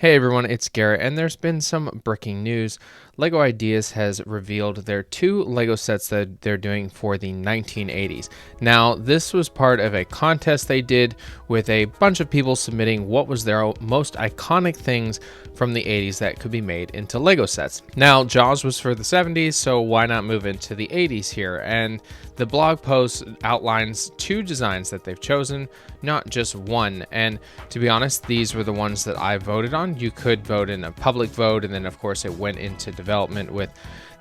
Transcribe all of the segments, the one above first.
Hey everyone, it's Garrett, and there's been some breaking news. LEGO Ideas has revealed their two LEGO sets that they're doing for the 1980s. Now, this was part of a contest they did with a bunch of people submitting what was their most iconic things from the 80s that could be made into LEGO sets. Now, Jaws was for the 70s, so why not move into the 80s here? And the blog post outlines two designs that they've chosen, not just one. And to be honest, these were the ones that I voted on. You could vote in a public vote, and then of course it went into development with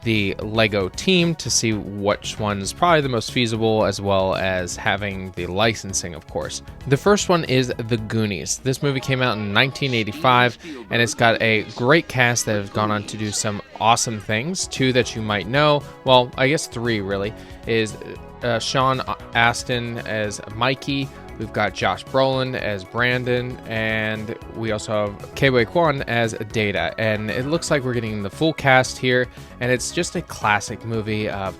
the LEGO team to see which one's probably the most feasible, as well as having the licensing, of course. The first one is The Goonies. This movie came out in 1985, and it's got a great cast that has gone on to do some awesome things. Two that you might know, well, I guess three really, is Sean Astin as Mikey. We've got Josh Brolin as Brandon, and we also have Kei Kwan as Data. And it looks like we're getting the full cast here, and it's just a classic movie of,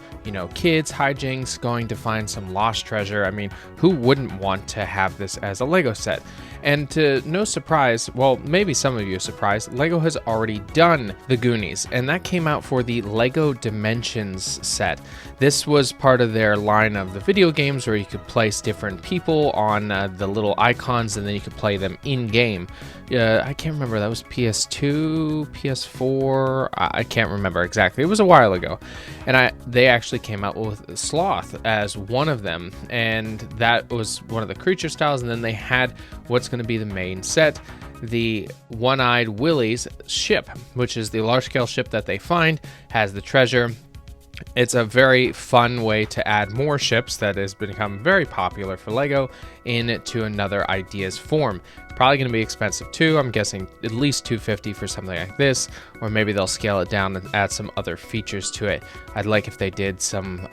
kids, hijinks, going to find some lost treasure. I mean, who wouldn't want to have this as a LEGO set? And to no surprise, well, maybe some of you are surprised, LEGO has already done The Goonies, and that came out for the LEGO Dimensions set. This was part of their line of the video games where you could place different people on the little icons, and then you could play them in-game. I can't remember, that was PS2, PS4, I can't remember exactly. It was a while ago. And they actually came out with Sloth as one of them, and that was one of the creature styles, and then they had what's going to be the main set, the One-Eyed Willie's ship, which is the large-scale ship that they find, has the treasure. It's a very fun way to add more ships that has become very popular for LEGO into another ideas form. Probably going to be expensive too. I'm guessing at least $250 for something like this, or maybe they'll scale it down and add some other features to it. I'd like if they did some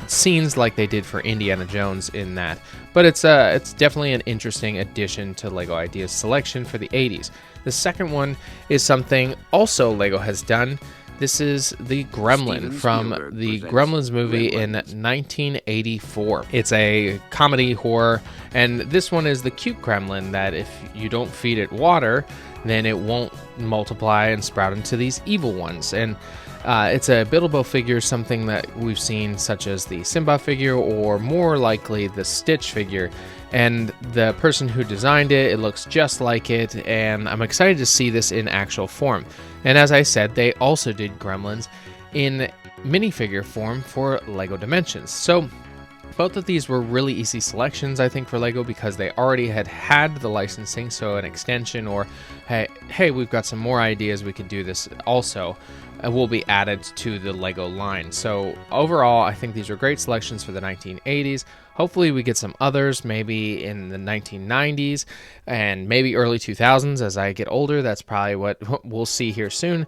scenes like they did for Indiana Jones in that. But it's definitely an interesting addition to LEGO Ideas selection for the 80s. The second one is something also LEGO has done. This is the Gremlin from the Gremlins movie in 1984. It's a comedy horror, and this one is the cute Gremlin that if you don't feed it water, then it won't multiply and sprout into these evil ones. And it's a Bilbo figure, something that we've seen such as the Simba figure, or more likely the Stitch figure. And the person who designed it, it looks just like it, and I'm excited to see this in actual form. And as I said, they also did Gremlins in minifigure form for LEGO Dimensions. So both of these were really easy selections, I think, for LEGO, because they already had the licensing, so an extension, or hey, we've got some more ideas, we could do this also, will be added to the LEGO line. So overall, I think these are great selections for the 1980s. Hopefully we get some others, maybe in the 1990s and maybe early 2000s as I get older. That's probably what we'll see here soon.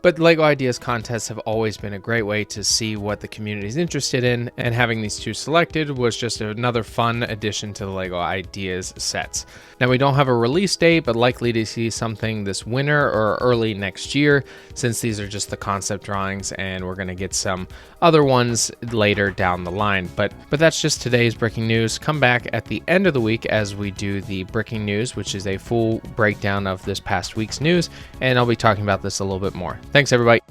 But LEGO Ideas contests have always been a great way to see what the community is interested in, and having these two selected was just another fun addition to the LEGO Ideas sets. Now, we don't have a release date, but likely to see something this winter or early next year, since these are just the concept drawings, and we're going to get some other ones later down the line. But that's just today's breaking news. Come back at the end of the week as we do the breaking news, which is a full breakdown of this past week's news, and I'll be talking about this a little bit more. Thanks, everybody.